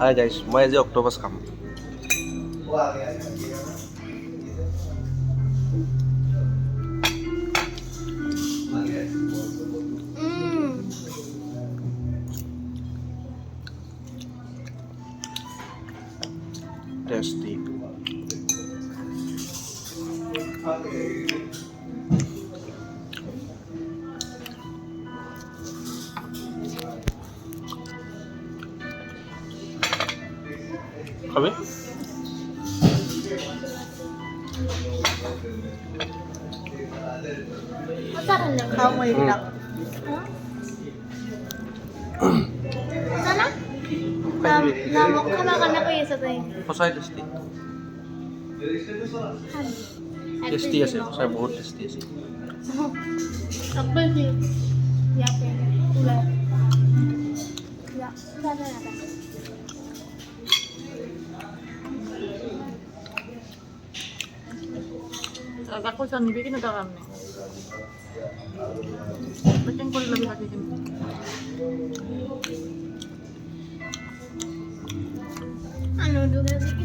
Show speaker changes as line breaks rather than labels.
Hi guys, মই আজি octopus খাম। টেষ্টি। খাবি?
খাওঁ মই এইবিলাক মোক খাব কাৰণে কৈ আছা তই
সঁচাই টেষ্টি। টেষ্টি আছে, সঁচাই বহুত টেষ্টি আছে।
Aku jangan bikin udah kan nih. Bikin kulit lebih lagi gini.
Ano, duga sige.